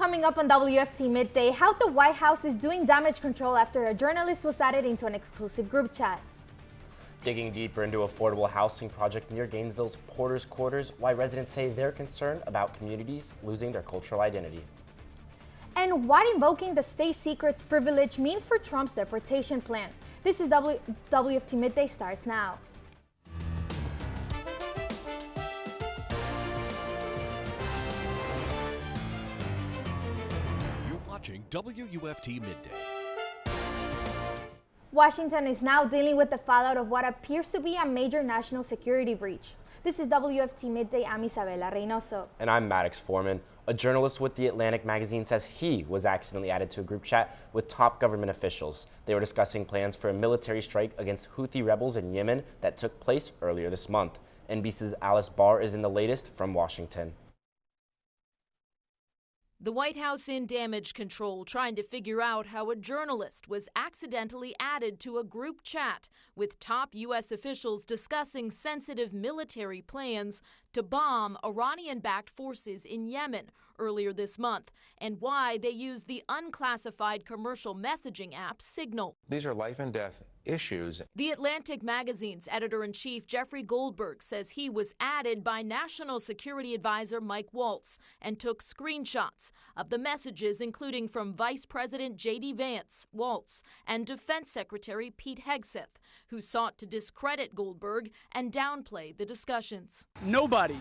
Coming up on WFT Midday, how the White House is doing damage control after a journalist was added into an exclusive group chat. Digging deeper into affordable housing project near Gainesville's Porter's Quarters, why residents say they're concerned about communities losing their cultural identity. And what invoking the state secrets privilege means for Trump's deportation plan. This is WFT Midday starts now. Watching WUFT Midday. Washington is now dealing with the fallout of what appears to be a major national security breach. This is WFT Midday. I'm Isabela Reinoso. And I'm Maddox Forman. A journalist with The Atlantic magazine says he was accidentally added to a group chat with top government officials. They were discussing plans for a military strike against Houthi rebels in Yemen that took place earlier this month. NBC's Alice Barr is in the latest from Washington. The White House in damage control, trying to figure out how a journalist was accidentally added to a group chat with top U.S. officials discussing sensitive military plans to bomb Iranian-backed forces in Yemen earlier this month, and why they used the unclassified commercial messaging app Signal. These are life and death issues. The Atlantic magazine's editor-in-chief Jeffrey Goldberg says he was added by National Security Advisor Mike Waltz and took screenshots of the messages, including from Vice President J.D. Vance, Waltz, and Defense Secretary Pete Hegseth, who sought to discredit Goldberg and downplay the discussions. Nobody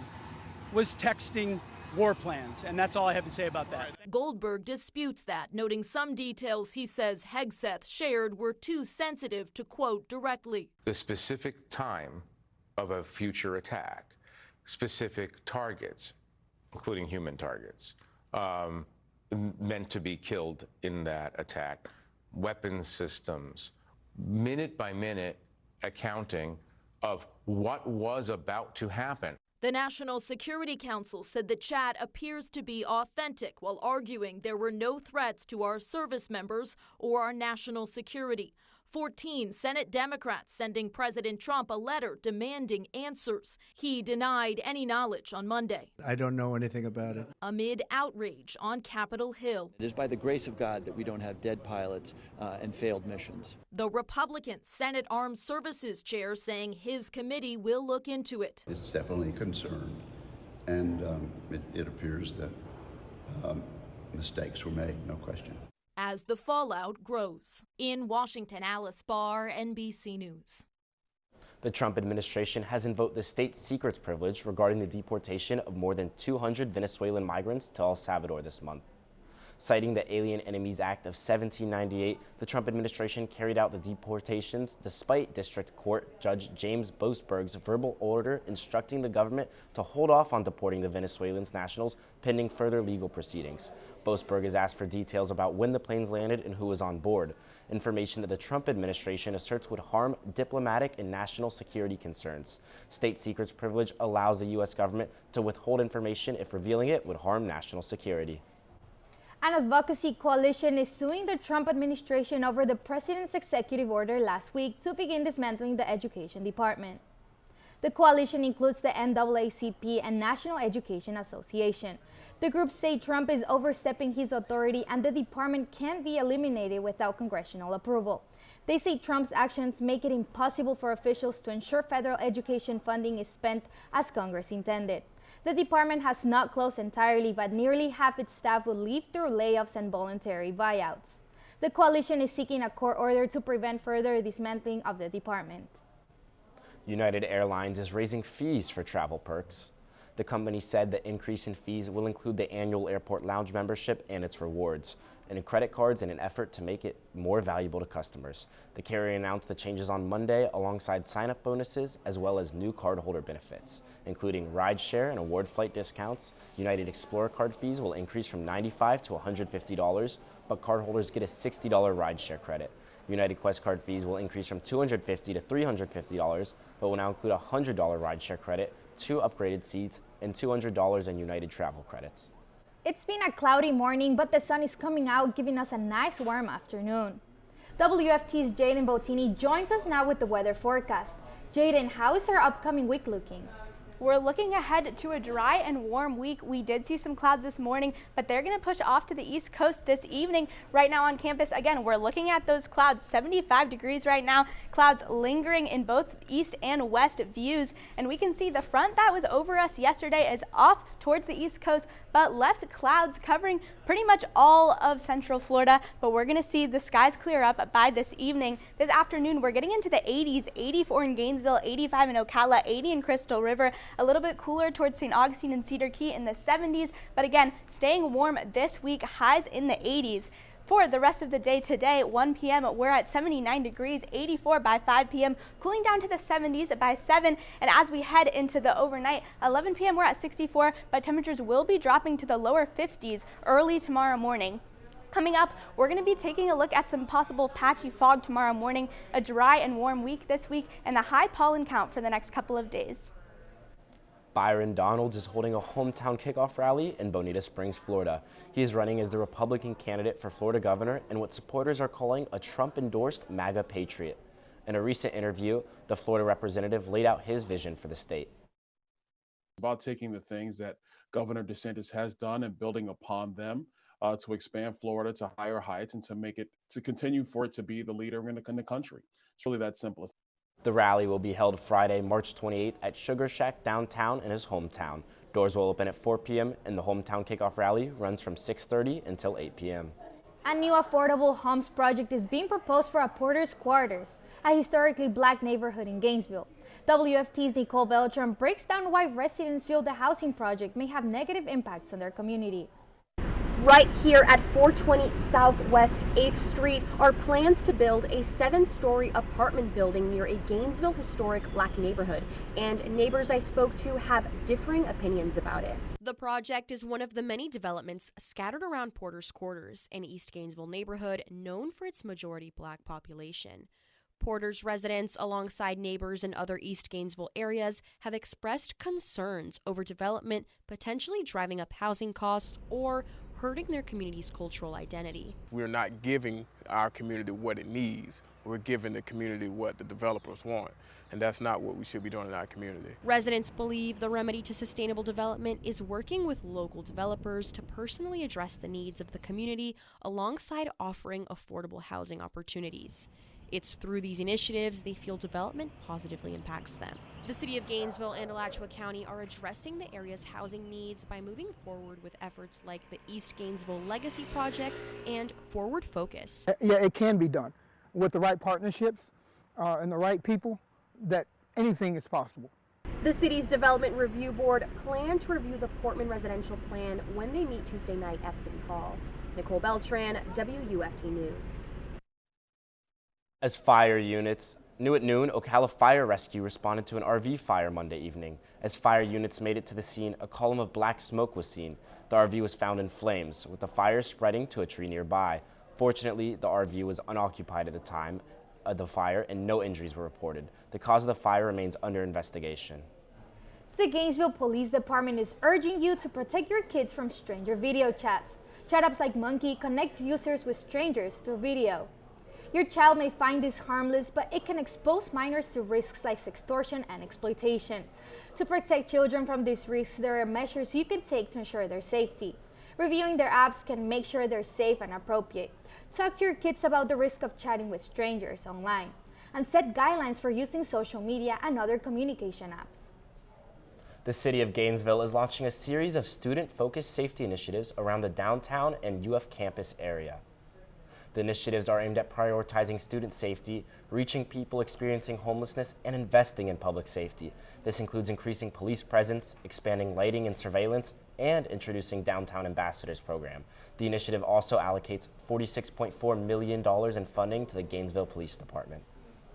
was texting war plans, and that's all I have to say about that. Goldberg disputes that, noting some details he says Hegseth shared were too sensitive to quote directly. The specific time of a future attack, specific targets, including human targets, meant to be killed in that attack, weapon systems, minute by minute accounting of what was about to happen. The National Security Council said the chat appears to be authentic, while arguing there were no threats to our service members or our national security. 14 Senate Democrats sending President Trump a letter demanding answers. He denied any knowledge on Monday. I don't know anything about it. Amid outrage on Capitol Hill. It is by the grace of God that we don't have dead pilots and failed missions. The Republican Senate Armed Services Chair saying his committee will look into it. It's definitely a concern, and it appears that mistakes were made, no question. As the fallout grows. In Washington, Alice Barr, NBC News. The Trump administration has invoked the state secrets privilege regarding the deportation of more than 200 Venezuelan migrants to El Salvador this month. Citing the Alien Enemies Act of 1798, the Trump administration carried out the deportations despite District Court Judge James Boasberg's verbal order instructing the government to hold off on deporting the Venezuelan nationals pending further legal proceedings. Boasberg has asked for details about when the planes landed and who was on board, information that the Trump administration asserts would harm diplomatic and national security concerns. State secrets privilege allows the U.S. government to withhold information if revealing it would harm national security. An advocacy coalition is suing the Trump administration over the president's executive order last week to begin dismantling the education department. The coalition includes the NAACP and National Education Association. The groups say Trump is overstepping his authority and the department can't be eliminated without congressional approval. They say Trump's actions make it impossible for officials to ensure federal education funding is spent as Congress intended. The department has not closed entirely, but nearly half its staff will leave through layoffs and voluntary buyouts. The coalition is seeking a court order to prevent further dismantling of the department. United Airlines is raising fees for travel perks. The company said the increase in fees will include the annual airport lounge membership and its rewards, and credit cards in an effort to make it more valuable to customers. The carrier announced the changes on Monday alongside sign-up bonuses as well as new cardholder benefits, including rideshare and award flight discounts. United Explorer card fees will increase from $95 to $150, but cardholders get a $60 rideshare credit. United Quest card fees will increase from $250 to $350, but will now include a $100 rideshare credit, 2 upgraded seats, and $200 in United travel credits. It's been a cloudy morning, but the sun is coming out, giving us a nice warm afternoon. WFT's Jadyn Bottini joins us now with the weather forecast. Jadyn, how is our upcoming week looking? we're looking ahead to a dry and warm week. We did see some clouds this morning, but they're going to push off to the east coast this evening. Right now on campus, again, we're looking at those clouds, 75 degrees right now, clouds lingering in both east and west views. And we can see the front that was over us yesterday is off towards the east coast, but left clouds covering pretty much all of central Florida. But we're going to see the skies clear up by this evening. This afternoon, we're getting into the 80s, 84 in Gainesville, 85 in Ocala, 80 in Crystal River, a little bit cooler towards St. Augustine and Cedar Key in the 70s. But again, staying warm this week, highs in the 80s. For the rest of the day today, 1 p.m., we're at 79 degrees, 84 by 5 p.m., cooling down to the 70s by 7. And as we head into the overnight, 11 p.m., we're at 64, but temperatures will be dropping to the lower 50s early tomorrow morning. Coming up, we're going to be taking a look at some possible patchy fog tomorrow morning, a dry and warm week this week, and a high pollen count for the next couple of days. Byron Donalds is holding a hometown kickoff rally in Bonita Springs, Florida. He is running as the Republican candidate for Florida governor in what supporters are calling a Trump-endorsed MAGA patriot. In a recent interview, the Florida representative laid out his vision for the state. About taking the things that Governor DeSantis has done and building upon them to expand Florida to higher heights and to continue for it to be the leader in the country. It's really that simple. The rally will be held Friday, March 28th at Sugar Shack downtown in his hometown. Doors will open at 4 p.m. and the hometown kickoff rally runs from 6:30 until 8 p.m. A new affordable homes project is being proposed for a Porter's Quarters, a historically black neighborhood in Gainesville. WFT's Nicole Beltran breaks down why residents feel the housing project may have negative impacts on their community. Right here at 420 Southwest 8th Street are plans to build a 7-story apartment building near a Gainesville historic black neighborhood, and neighbors I spoke to have differing opinions about it. The project is one of the many developments scattered around Porter's Quarters, an East Gainesville neighborhood known for its majority black population. Porter's residents, alongside neighbors in other East Gainesville areas, have expressed concerns over development potentially driving up housing costs or hurting their community's cultural identity. We're not giving our community what it needs. We're giving the community what the developers want, and that's not what we should be doing in our community. Residents believe the remedy to sustainable development is working with local developers to personally address the needs of the community alongside offering affordable housing opportunities. It's through these initiatives they feel development positively impacts them. The city of Gainesville and Alachua County are addressing the area's housing needs by moving forward with efforts like the East Gainesville Legacy Project and Forward Focus. Yeah, it can be done with the right partnerships and the right people, that anything is possible. The city's Development Review Board planned to review the Portman residential plan when they meet Tuesday night at City Hall. Nicole Beltran, WUFT News. As fire units, new at noon, Ocala Fire Rescue responded to an RV fire Monday evening. As fire units made it to the scene, a column of black smoke was seen. The RV was found in flames, with the fire spreading to a tree nearby. Fortunately, the RV was unoccupied at the time of the fire and no injuries were reported. The cause of the fire remains under investigation. The Gainesville Police Department is urging you to protect your kids from stranger video chats. Chat apps like Monkey connect users with strangers through video. Your child may find this harmless, but it can expose minors to risks like sextortion and exploitation. To protect children from these risks, there are measures you can take to ensure their safety. Reviewing their apps can make sure they're safe and appropriate. Talk to your kids about the risk of chatting with strangers online, and set guidelines for using social media and other communication apps. The City of Gainesville is launching a series of student-focused safety initiatives around the downtown and UF campus area. The initiatives are aimed at prioritizing student safety, reaching people experiencing homelessness, and investing in public safety. This includes increasing police presence, expanding lighting and surveillance, and introducing Downtown Ambassadors program. The initiative also allocates $46.4 million in funding to the Gainesville Police Department.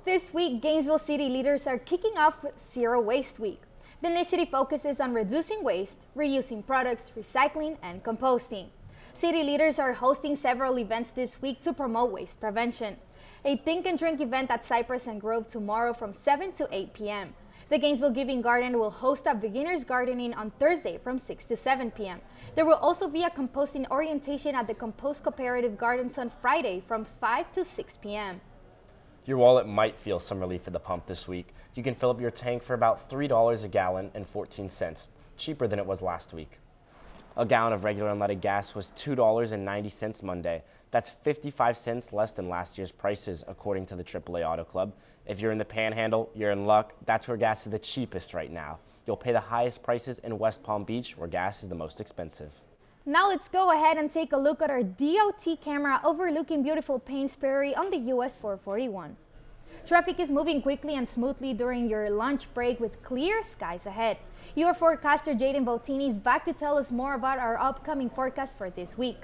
This week, Gainesville city leaders are kicking off Zero Waste Week. The initiative focuses on reducing waste, reusing products, recycling, and composting. City leaders are hosting several events this week to promote waste prevention. A Think and Drink event at Cypress and Grove tomorrow from 7 to 8 p.m. The Gainesville Giving Garden will host a beginner's gardening on Thursday from 6 to 7 p.m. There will also be a composting orientation at the Compost Cooperative Gardens on Friday from 5 to 6 p.m. Your wallet might feel some relief at the pump this week. You can fill up your tank for about $3 a gallon and 14 cents, cheaper than it was last week. A gallon of regular unleaded gas was $2.90 Monday. That's 55 cents less than last year's prices, according to the AAA Auto Club. If you're in the Panhandle, you're in luck. That's where gas is the cheapest right now. You'll pay the highest prices in West Palm Beach, where gas is the most expensive. Now let's go ahead and take a look at our DOT camera overlooking beautiful Paynes Prairie on the US 441. Traffic is moving quickly and smoothly during your lunch break with clear skies ahead. Your forecaster Jadyn Bottini is back to tell us more about our upcoming forecast for this week.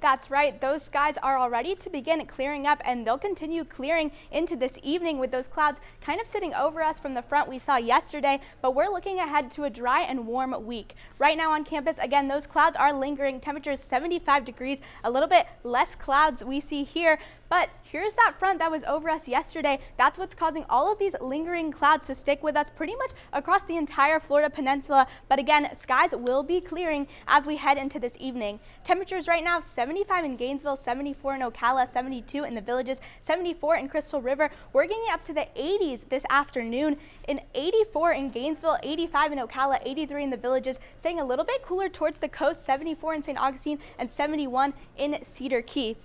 That's right, those skies are all ready to begin clearing up, and they'll continue clearing into this evening with those clouds kind of sitting over us from the front we saw yesterday, but we're looking ahead to a dry and warm week. Right now on campus, again, those clouds are lingering, temperatures 75 degrees, a little bit less clouds we see here. But here's that front that was over us yesterday. That's what's causing all of these lingering clouds to stick with us pretty much across the entire Florida peninsula. But again, skies will be clearing as we head into this evening. Temperatures right now, 75 in Gainesville, 74 in Ocala, 72 in the Villages, 74 in Crystal River. We're getting up to the 80s this afternoon. In 84 in Gainesville, 85 in Ocala, 83 in the Villages, staying a little bit cooler towards the coast, 74 in St. Augustine and 71 in Cedar Key.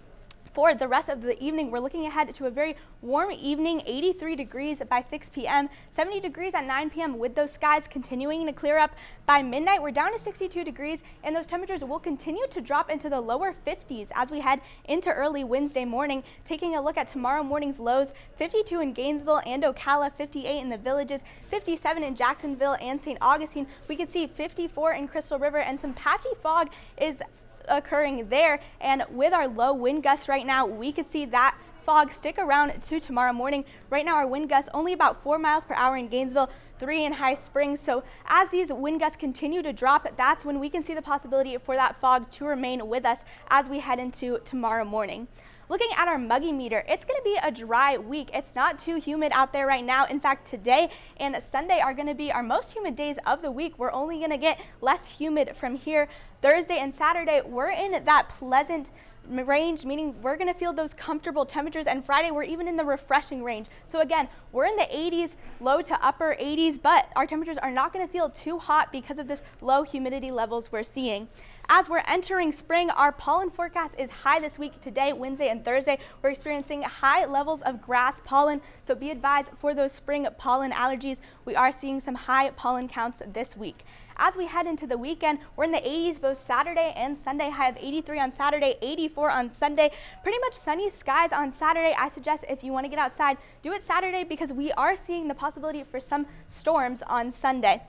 For the rest of the evening, we're looking ahead to a very warm evening, 83 degrees by 6 p.m., 70 degrees at 9 p.m. with those skies continuing to clear up. By midnight, we're down to 62 degrees, and those temperatures will continue to drop into the lower 50s as we head into early Wednesday morning. Taking a look at tomorrow morning's lows, 52 in Gainesville and Ocala, 58 in the Villages, 57 in Jacksonville and St. Augustine. We can see 54 in Crystal River, and some patchy fog is occurring there, and with our low wind gusts right now, we could see that fog stick around to tomorrow morning. Right now our wind gusts only about 4 miles per hour in Gainesville, 3 in High Springs. So as these wind gusts continue to drop, that's when we can see the possibility for that fog to remain with us as we head into tomorrow morning. Looking at our muggy meter, it's going to be a dry week. It's not too humid out there right now. In fact, today and Sunday are going to be our most humid days of the week. We're only going to get less humid from here. Thursday and Saturday, we're in that pleasant range, meaning we're going to feel those comfortable temperatures, and Friday we're even in the refreshing range. So again, we're in the 80s, low to upper 80s, but our temperatures are not going to feel too hot because of this low humidity levels we're seeing. As we're entering spring, our pollen forecast is high this week. Today, Wednesday and Thursday, we're experiencing high levels of grass pollen, so be advised for those spring pollen allergies. We are seeing some high pollen counts this week. As we head into the weekend, we're in the 80s both Saturday and Sunday, high of 83 on Saturday, 84 on Sunday. Pretty much sunny skies on Saturday. I suggest if you want to get outside, do it Saturday because we are seeing the possibility for some storms on Sunday.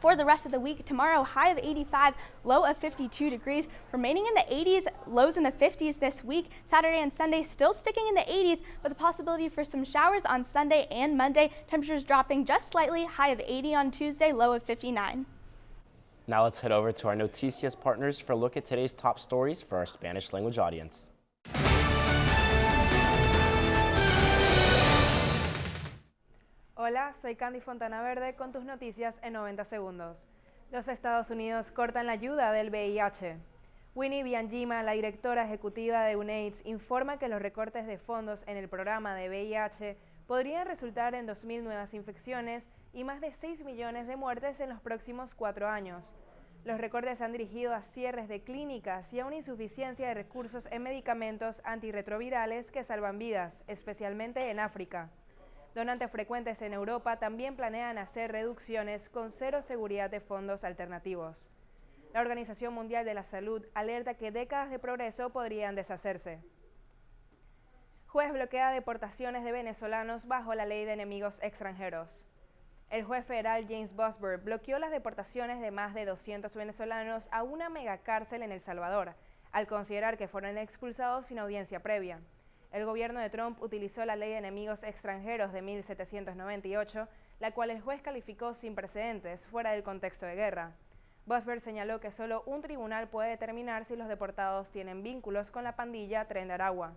For the rest of the week, tomorrow, high of 85, low of 52 degrees, remaining in the 80s, lows in the 50s this week. Saturday and Sunday still sticking in the 80s, but the possibility for some showers on Sunday and Monday. Temperatures dropping just slightly, high of 80 on Tuesday, low of 59. Now let's head over to our Noticias partners for a look at today's top stories for our Spanish language audience. Hola, soy Candy Fontana Verde con tus noticias en 90 segundos. Los Estados Unidos cortan la ayuda del VIH. Winnie Byanyima, la directora ejecutiva de UNAIDS, informa que los recortes de fondos en el programa de VIH podrían resultar en 2.000 nuevas infecciones y más de 6 millones de muertes en los próximos 4 años. Los recortes han dirigido a cierres de clínicas y a una insuficiencia de recursos en medicamentos antirretrovirales que salvan vidas, especialmente en África. Donantes frecuentes en Europa también planean hacer reducciones con cero seguridad de fondos alternativos. La Organización Mundial de la Salud alerta que décadas de progreso podrían deshacerse. Juez bloquea deportaciones de venezolanos bajo la ley de enemigos extranjeros. El juez federal James Bosberg bloqueó las deportaciones de más de 200 venezolanos a una megacárcel en El Salvador, al considerar que fueron expulsados sin audiencia previa. El gobierno de Trump utilizó la ley de enemigos extranjeros de 1798, la cual el juez calificó sin precedentes, fuera del contexto de guerra. Bosberg señaló que solo un tribunal puede determinar si los deportados tienen vínculos con la pandilla Tren de Aragua.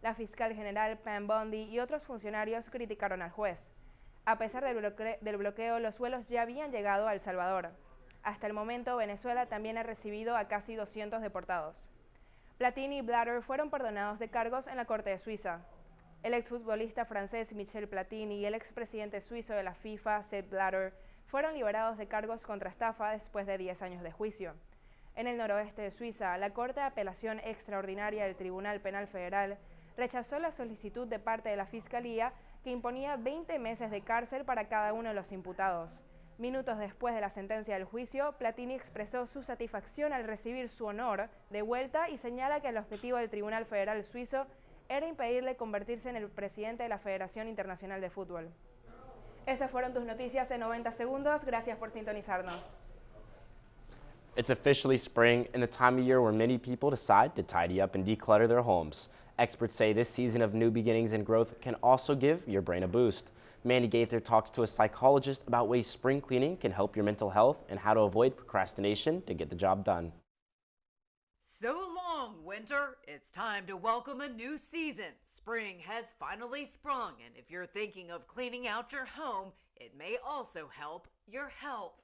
La fiscal general Pam Bondi y otros funcionarios criticaron al juez. A pesar del bloqueo, los vuelos ya habían llegado a El Salvador. Hasta el momento, Venezuela también ha recibido a casi 200 deportados. Platini y Blatter fueron perdonados de cargos en la Corte de Suiza. El exfutbolista francés Michel Platini y el expresidente suizo de la FIFA, Sepp Blatter, fueron liberados de cargos contra estafa después de 10 años de juicio. En el noroeste de Suiza, la Corte de Apelación Extraordinaria del Tribunal Penal Federal rechazó la solicitud de parte de la Fiscalía que imponía 20 meses de cárcel para cada uno de los imputados. Minutos después de la sentencia del juicio, Platini expresó su satisfacción al recibir su honor de vuelta y señala que el objetivo del Tribunal Federal Suizo era impedirle convertirse en el presidente de la Federación Internacional de Fútbol. Esas fueron tus noticias en 90 segundos. Gracias por sintonizarnos. It's officially spring and the time of year where many people decide to tidy up and declutter their homes. Experts say this season of new beginnings and growth can also give your brain a boost. Mandy Gaither talks to a psychologist about ways spring cleaning can help your mental health and how to avoid procrastination to get the job done. So long, winter. It's time to welcome a new season. Spring has finally sprung, and if you're thinking of cleaning out your home, it may also help your health.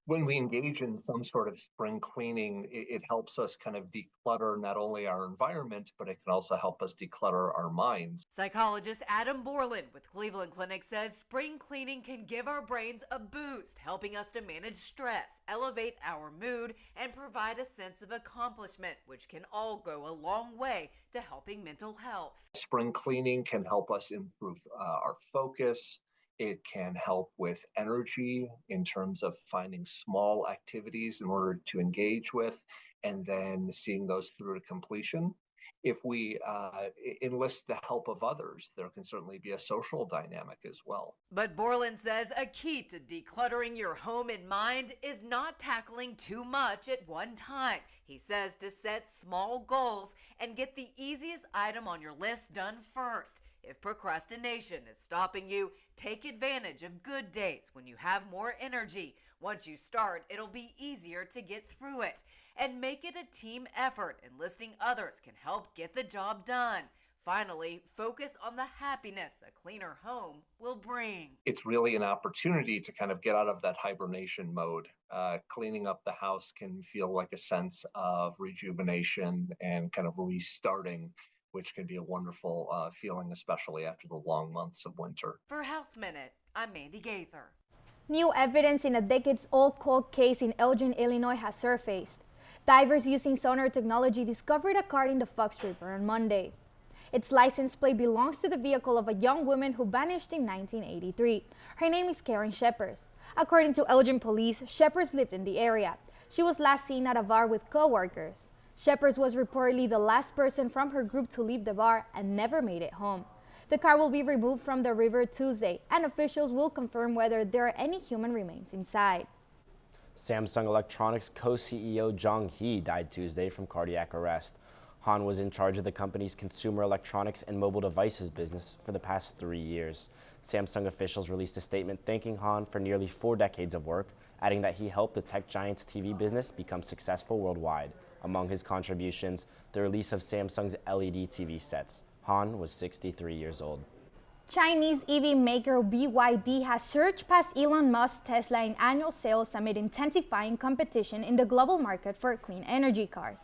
When we engage in some sort of spring cleaning, it helps us kind of declutter not only our environment, but it can also help us declutter our minds. Psychologist Adam Borland with Cleveland Clinic says spring cleaning can give our brains a boost, helping us to manage stress, elevate our mood, and provide a sense of accomplishment, which can all go a long way to helping mental health. Spring cleaning can help us improve our focus. It can help with energy in terms of finding small activities in order to engage with and then seeing those through to completion. If we enlist the help of others, there can certainly be a social dynamic as well. But Borland says a key to decluttering your home and mind is not tackling too much at one time. He says to set small goals and get the easiest item on your list done first. If procrastination is stopping you, take advantage of good days when you have more energy. Once you start, it'll be easier to get through it. And make it a team effort. Enlisting others can help get the job done. Finally, focus on the happiness a cleaner home will bring. It's really an opportunity to kind of get out of that hibernation mode. Cleaning up the house can feel like a sense of rejuvenation and kind of restarting, which can be a wonderful feeling, especially after the long months of winter. For Health Minute, I'm Mandy Gaither. New evidence in a decades-old cold case in Elgin, Illinois has surfaced. Divers using sonar technology discovered a car in the Fox River on Monday. Its license plate belongs to the vehicle of a young woman who vanished in 1983. Her name is Karen Shepers. According to Elgin police, Shepers lived in the area. She was last seen at a bar with co-workers. Shepers was reportedly the last person from her group to leave the bar and never made it home. The car will be removed from the river Tuesday, and officials will confirm whether there are any human remains inside. Samsung Electronics co-CEO Jong Hee died Tuesday from cardiac arrest. Han was in charge of the company's consumer electronics and mobile devices business for the past 3 years. Samsung officials released a statement thanking Han for nearly 4 decades of work, adding that he helped the tech giant's TV business become successful worldwide. Among his contributions, the release of Samsung's LED TV sets. Han was 63 years old. Chinese EV maker BYD has surged past Elon Musk's Tesla in annual sales amid intensifying competition in the global market for clean energy cars.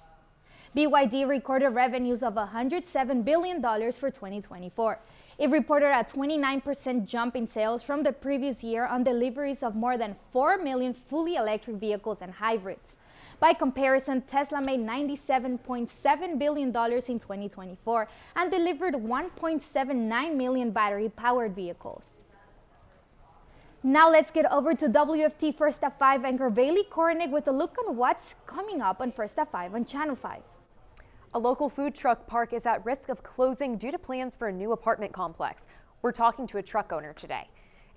BYD recorded revenues of $107 billion for 2024. It reported a 29% jump in sales from the previous year on deliveries of more than 4 million fully electric vehicles and hybrids. By comparison, Tesla made $97.7 billion in 2024 and delivered 1.79 million battery-powered vehicles. Now let's get over to WFT First at 5 anchor Bailey Kornick with a look on what's coming up on First at 5 on Channel 5. A local food truck park is at risk of closing due to plans for a new apartment complex. We're talking to a truck owner today.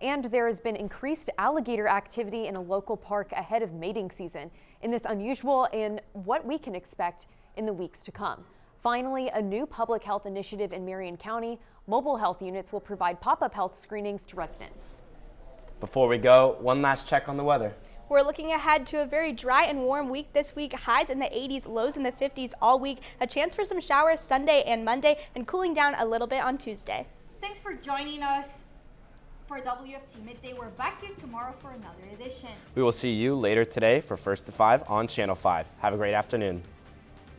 And there has been increased alligator activity in a local park ahead of mating season in this unusual and what we can expect in the weeks to come. Finally, a new public health initiative in Marion County. Mobile health units will provide pop-up health screenings to residents. Before we go, one last check on the weather. We're looking ahead to a very dry and warm week this week. Highs in the 80s, lows in the 50s all week. A chance for some showers Sunday and Monday and cooling down a little bit on Tuesday. Thanks for joining us for WFT Midday. We're back here tomorrow for another edition. We will see you later today for First to 5 on Channel 5. Have a great afternoon.